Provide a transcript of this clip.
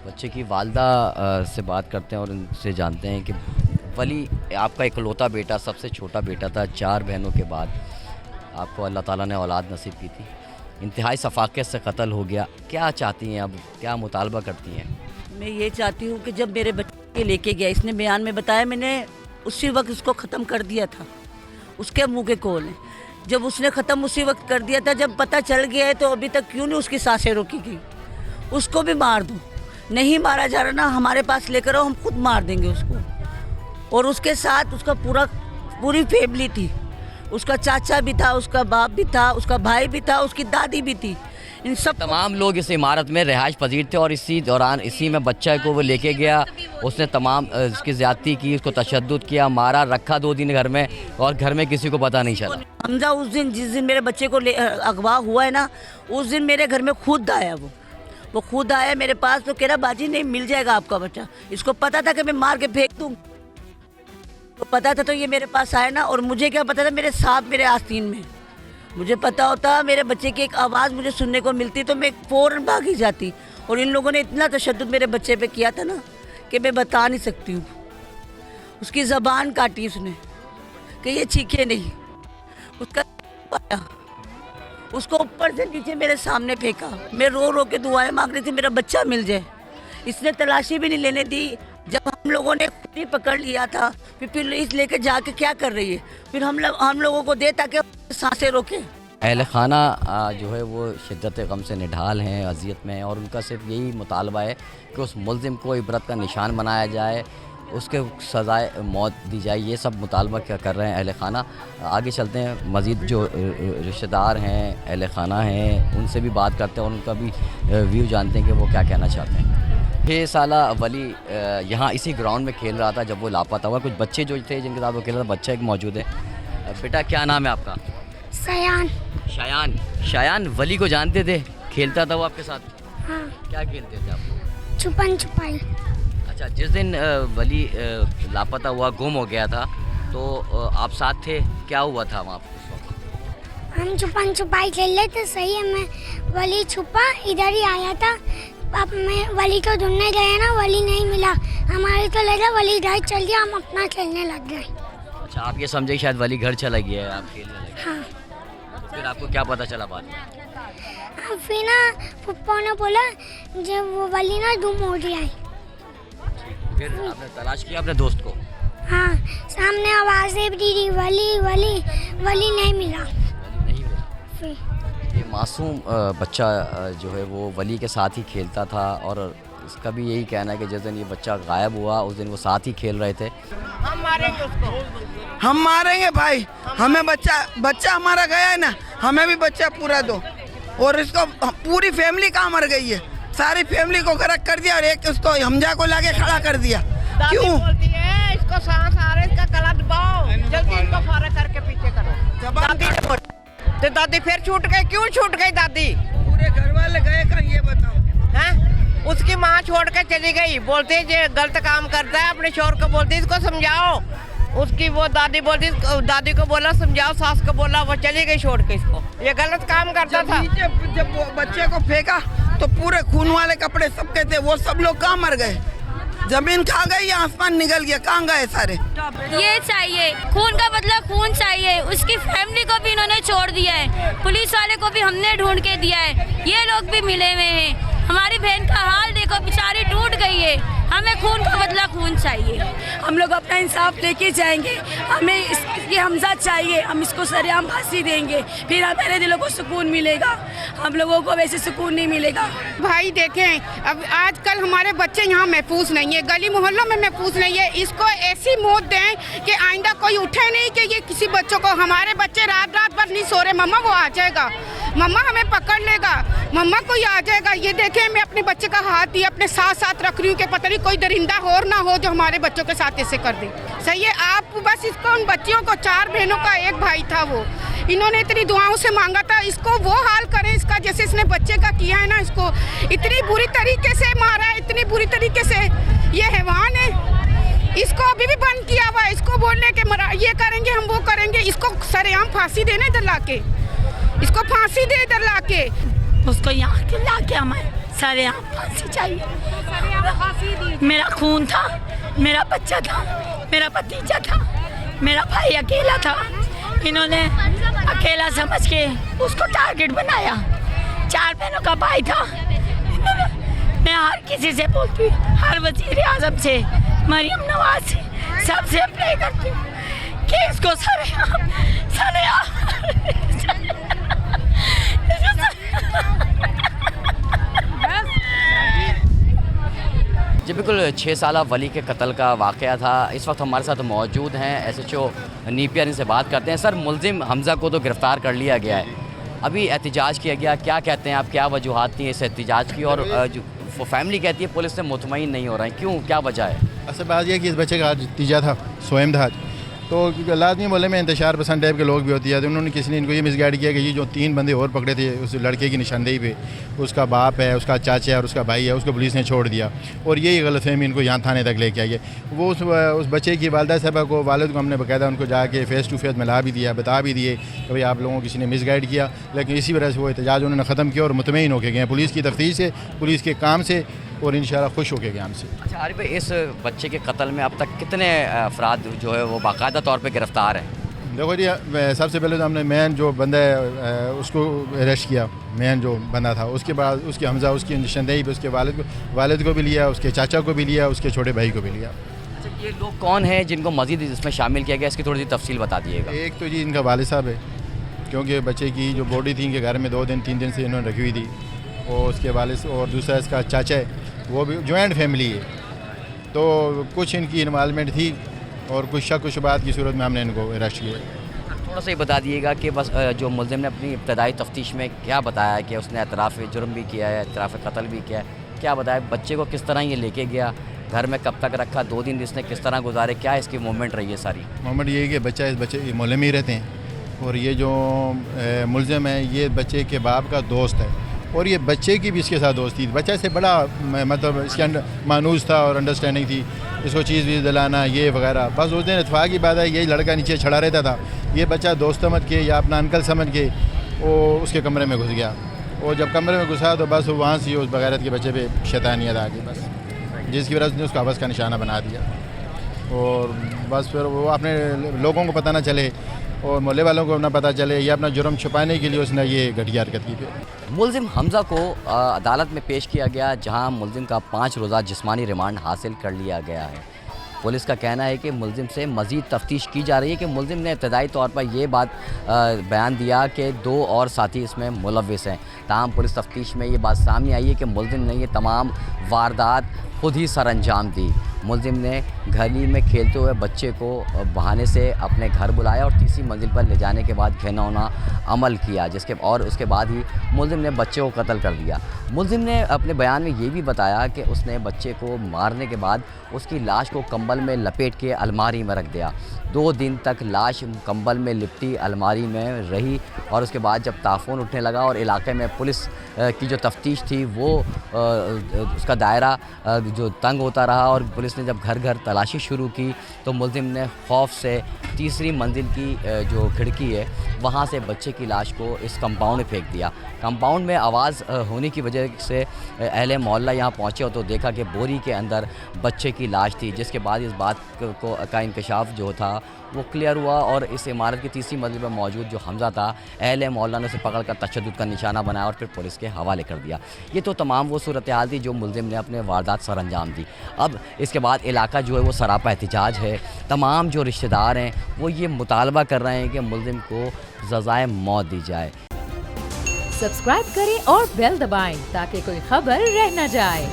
बच्चे की वालदा से बात करते हैं और उनसे जानते हैं कि वली आपका इकलौता बेटा, सबसे छोटा बेटा था। 4 बहनों के बाद आपको अल्लाह ताला ने औलाद नसीब की थी, इंतहाई सफाकत से कत्ल हो गया। क्या चाहती हैं अब, क्या मुतालबा करती हैं? मैं ये चाहती हूँ कि जब मेरे बच्चे लेके गया, इसने बयान में बताया, मैंने उसी वक्त उसको ख़त्म कर दिया था। उसके मुंह के कौल है, जब उसने ख़त्म उसी वक्त कर दिया था। जब पता चल गया है तो अभी तक क्यों नहीं उसकी सांसें रोकी गई? उसको भी मार दो, नहीं मारा जा रहा ना, हमारे पास लेकर आओ, हम खुद मार देंगे उसको। और उसके साथ उसका पूरी फैमिली थी। उसका चाचा भी था, उसका बाप भी था, उसका भाई भी था, उसकी दादी भी थी। इन सब तमाम लोग इस इमारत में रिहाइश पजीर थे और इसी दौरान इसी में बच्चा को वो लेके गया। उसने तमाम उसकी ज़्यादती की, उसको तशद्दुद किया, मारा, रखा 2 दिन घर में और घर में किसी को पता नहीं चला। हमजा उस दिन, जिस दिन मेरे बच्चे को अगवा हुआ है ना, उस दिन मेरे घर में खुद आया। वो खुद आया मेरे पास, तो कह रहा बाजी नहीं, मिल जाएगा आपका बच्चा। इसको पता था कि मैं मार के फेंक दूँ, तो पता था तो ये मेरे पास आया ना। और मुझे क्या पता था, मेरे सांप मेरे आस्तीन में। मुझे पता होता मेरे बच्चे की एक आवाज़ मुझे सुनने को मिलती तो मैं फ़ौरन भागी जाती। और इन लोगों ने इतना तशद्दुद मेरे बच्चे पे किया था ना कि मैं बता नहीं सकती हूँ। उसकी ज़बान काटी उसने कि ये चीखे नहीं। उसका पाया, उसको ऊपर से नीचे मेरे सामने फेंका। मैं रो रो के दुआएं मांग रही थी मेरा बच्चा मिल जाए। इसने तलाशी भी नहीं लेने दी। जब हम लोगों ने खुद ही पकड़ लिया था, फिर पुलिस लेके जाके क्या कर रही है, फिर हम लोगों को दे ताकि सांसें रोके। अहल खाना जो है वो शिद्दत गम से निढाल हैं, अजियत में हैं और उनका सिर्फ यही मुतालबा है कि उस मुल्ज़िम को इबरत का निशान बनाया जाए, उसके सज़ाए मौत दी जाए। ये सब मुतालबा क्या कर रहे हैं अहल खाना। आगे चलते हैं, मज़ीद जो रिश्तेदार हैं, अहल खाना हैं, उनसे भी बात करते हैं और उनका भी व्यू जानते हैं कि वो क्या कहना चाहते हैं। 6 साला वली यहाँ इसी ग्राउंड में खेल रहा था जब वो लापता हुआ। कुछ बच्चे जो थे जिनके साथ वो खेल रहा था, बच्चा एक मौजूद है। बेटा क्या नाम है आपका? सयान। शायान वली को जानते थे? खेलता था वो आपके साथ? हाँ। क्या खेलते थे आप? छुपन छुपाई। अच्छा, जिस दिन वली लापता हुआ, गुम हो गया था, तो आप साथ थे? क्या हुआ था वहाँ उस वक्त? हम छुपन छुपाई खेल रहे थे, सही है। मैं वली छुपा, इधर ही आया था। अब मैं वली को ढूंढने गए ना, वली नहीं मिला। हमारे तो लगा वली इधर चल गया, हम अपना खेलने लग गए। अच्छा, आप ये समझे शायद वली घर चला गया है, आप खेलने लगे? हाँ। फिर आपको क्या पता चला बाद में? फिर ना पप्पा ने बोला जब वो वली ना गुम हो गया है। फिर आपने तलाश किया अपने दोस्त को? हाँ, सामने आवाज़ें भी दी, वली वली वली नहीं मिला। वली नहीं मिला। फिर ये मासूम बच्चा जो है वो वली के साथ ही खेलता था और इसका भी यही कहना है कि जिस दिन ये बच्चा गायब हुआ उस दिन वो साथ ही खेल रहे थे। हम मारेंगे उसको, हम मारेंगे भाई। हमें बच्चा हमारा गया है ना, हमें भी बच्चा पूरा दो। और इसको पूरी फैमिली कहाँ मर गई है, सारी फैमिली को गरक कर दिया और एक उसको हमजा को लाके खड़ा कर दिया। क्यों बोलती है इसको सांस आ रहा है, इसका गला दबाओ, जल्दी इसको फारा करके पीछे करो। दादी ने बोला तो दादी फिर छूट गई। क्यों छूट गई दादी? पूरे घर वाले गए कहाँ, ये बताओ। हैं? उसकी माँ छोड़ के चली गई, बोलते ये गलत काम करता है। अपने शोहर को बोलती इसको समझाओ। उसकी वो दादी बोलती, दादी को बोला समझाओ, सास को बोला, वो चली गई छोड़ के इसको। ये गलत काम करता था। जब वो बच्चे को फेंका तो पूरे खून वाले कपड़े सबके थे, वो सब लोग कहाँ मर गए? जमीन खा गई, आसमान निकल गया, कहाँ गए सारे? ये चाहिए, खून का बदला खून चाहिए। उसकी फैमिली को भी इन्होंने छोड़ दिया है, पुलिस वाले को भी हमने ढूंढ के दिया है, ये लोग भी मिले हुए हैं। हमारी बहन का हाल देखो, बेचारी टूट गई है। हमें खून का बदला खून चाहिए। हम लोग अपना इंसाफ लेके जाएंगे। हमें ये हमजा चाहिए, हम इसको सरेआम फांसी देंगे, फिर हमारे दिलों को सुकून मिलेगा। हम लोगों को वैसे सुकून नहीं मिलेगा। भाई देखें, अब आजकल हमारे बच्चे यहाँ महफूज नहीं है, गली मोहल्लों में महफूज नहीं है। इसको ऐसी मौत दें कि आइंदा कोई उठे नहीं कि ये किसी बच्चों को। हमारे बच्चे रात भर नहीं सो रहे, मम्मा वो आ जाएगा, मम्मा हमें पकड़ लेगा, मम्मा कोई आ जाएगा। ये देखें, मैं अपने बच्चे का हाथ दिया, अपने साथ रख रही हूँ कि पता नहीं कोई दरिंदा और ना हो जो हमारे बच्चों के साथ ऐसे कर दे। सही है, आप बस इसको, उन बच्चियों को, 4 बहनों का एक भाई था, वो इन्होंने इतनी दुआओं से मांगा था, इसको वो हाल करें इसका जैसे इसने बच्चे का किया है ना। इसको इतनी बुरी तरीके से मारा है, इतनी बुरी तरीके से। ये हैवान है, इसको अभी भी बंद किया हुआ है। इसको बोलने के ये करेंगे, हम वो करेंगे। इसको सरेआम फांसी देने इधर लाके, इसको फांसी दे इधर लाके। उसको यहाँ ला के हमें सरेआम फांसी चाहिए। मेरा खून था, मेरा बच्चा था, मेरा भतीजा था, मेरा भाई अकेला था। इन्होंने अकेला समझ के उसको टारगेट बनाया। 4 बहनों का भाई था। मैं हर किसी से बोलती हूँ, हर वज़ीर आज़म से, मरियम नवाज से, सबसे प्रे करती हूँ कि इसको सरेआम जी बिल्कुल 6 साला वली के कत्ल का वाक़या था। इस वक्त हमारे साथ मौजूद हैं SHO नीपियर, इनसे बात करते हैं। सर, मुलजिम हमज़ा को तो गिरफ़्तार कर लिया गया है, अभी एहतजाज किया गया, क्या कहते हैं आप, क्या वजूहात थी इस एहतजाज की? और जो वो फैमिली कहती है पुलिस से मुतमईन नहीं हो रहा है, क्यों, क्या वजह है? असल बात यह कि इस बच्चे का आज तीजा था, सोएम था आज। तो लाजमी मोहल्ले में इंतशार पसंद टाइप के लोग भी होती है, तो उन्होंने किसी ने इनको ये मिसगाइड किया कि ये जो 3 बंदे और पकड़े थे उस लड़के की निशानदेही पे, उसका बाप है, उसका चाचा है और उसका भाई है, उसको पुलिस ने छोड़ दिया। और यही गलतफहमी इनको यहाँ थाने तक लेके आई है। वो उस बच्चे की वालदा साहबा को, वालिद को हमने बाकायदा उनको जाके फ़ेस टू फेस मिला भी दिया, बता भी दिए कि भाई आप लोगों को किसी ने मिसगाइड किया, लेकिन इसी वजह से वो एहतजाज उन्होंने ख़त्म किया और मुतमईन होके गए पुलिस की तफ्तीश से, पुलिस के काम से, और इंशाल्लाह खुश होके गए हमसे। अच्छा आरिफ भाई, इस बच्चे के कत्ल में अब तक कितने अफराद जो है वो बाकायदा तौर पे गिरफ़्तार हैं? देखो जी, सबसे पहले तो हमने मेन जो बंदा है उसको अरेस्ट किया, मेन जो बंदा था। उसके बाद उसके हमज़ा, उसकी निशानदेही पे उसके वालिद को भी लिया, उसके चाचा को भी लिया, उसके छोटे भाई को भी लिया। अच्छा, ये लोग कौन हैं जिनको मज़ीद इसमें शामिल किया गया, इसकी थोड़ी सी तफसील बता दीजिएगा। एक तो जी इनका वालिद साहब है, क्योंकि बच्चे की जो बॉडी थी इनके घर में 2 दिन 3 दिन से इन्होंने रखी हुई थी, और उसके वालिद, और दूसरा इसका चाचा है, वो भी जॉइंट फैमिली है। तो कुछ इनकी इन्वॉल्वमेंट थी और कुछ शक व शुबात की सूरत में हमने इनको अरेस्ट किया। थोड़ा सा ही बता दिएगा कि बस जो मुलजिम ने अपनी इब्तदाई तफ्तीश में क्या बताया कि उसने एतराफ़ जुर्म भी किया है, एतराफ़ कत्ल भी किया है, क्या बताया, बच्चे को किस तरह ये लेके गया, घर में कब तक रखा, 2 दिन इसने किस तरह गुजारे, क्या इसकी मूवमेंट रही है सारी? मूवमेंट ये है कि इस बच्चे मोहल्ले में ही रहते हैं, और ये जो मुलजिम है ये बच्चे के बाप का दोस्त है, और ये बच्चे की भी इसके साथ दोस्ती थी। बच्चे से बड़ा मतलब इसके अंदर मानूस था और अंडरस्टैंडिंग थी, इसको चीज़ भी दिलाना ये वगैरह। बस उस दिन इत्तेफाक की बात है, यही लड़का नीचे खड़ा रहता था, ये बच्चा दोस्त समझ के या अपना अंकल समझ के वो उसके कमरे में घुस गया, और जब कमरे में घुसा तो बस वहाँ से उस बगैरत के बच्चे पे शैतानियत आ गई, बस जिसकी वजह से उसको हवस का निशाना बना दिया। और बस फिर वो अपने लोगों को पता ना चले और मोहल्ले वालों को ना पता चले, ये अपना जुर्म छुपाने के लिए उसने ये घटिया हरकत की थी। मुलजिम हमज़ा को अदालत में पेश किया गया, जहां मुलजिम का 5 रोज़ा जिस्मानी रिमांड हासिल कर लिया गया है। पुलिस का कहना है कि मुलजिम से मज़ीद तफ्तीश की जा रही है कि मुलजिम ने इब्तदाई तौर पर यह बात बयान दिया कि 2 और साथी इसमें मुलव्विस हैं। ताहम पुलिस तफ्तीश में ये बात सामने आई है कि मुलजिम ने ये तमाम वारदात खुद ही सरअंजाम दी। मुलजिम ने गली में खेलते हुए बच्चे को बहाने से अपने घर बुलाया और तीसरी मंजिल पर ले जाने के बाद घिनौना अमल किया, उसके बाद ही मुलजिम ने बच्चे को कत्ल कर दिया। मुलजिम ने अपने बयान में ये भी बताया कि उसने बच्चे को मारने के बाद उसकी लाश को कंबल में लपेट के अलमारी में रख दिया। 2 दिन तक लाश कंबल में लिपटी अलमारी में रही, और उसके बाद जब ताफ़ून उठने लगा और इलाके में पुलिस की जो तफ्तीश थी वो उसका दायरा जो तंग होता रहा, और पुलिस ने जब घर घर तलाशी शुरू की तो मुलजिम ने खौफ से तीसरी मंजिल की जो खिड़की है वहाँ से बच्चे की लाश को इस कंपाउंड में फेंक दिया। कंपाउंड में आवाज़ होने की वजह से अहले मोहल्ला यहाँ पहुँचे तो देखा कि बोरी के अंदर बच्चे की लाश थी, जिसके बाद इस बात का इंकशाफ जो था वो क्लियर हुआ, और इस इमारत की तीसरी मंजिल पर मौजूद जो हमज़ा था, अहले मोहल्ला ने उसे पकड़कर तशद्दुद का निशाना बनाया और फिर पुलिस के हवाले कर दिया। ये तो तमाम वो सूरत हाल थी जो मुलजिम ने अपने वारदात सर अंजाम दी। अब इसके बाद इलाका जो है वो सरापा एहतजाज है। तमाम जो रिश्तेदार हैं वो ये मुतालबा कर रहे हैं कि मुलजिम को सज़ाए मौत दी जाए। सब्सक्राइब करें और बेल दबाएं ताकि कोई खबर रह न जाए।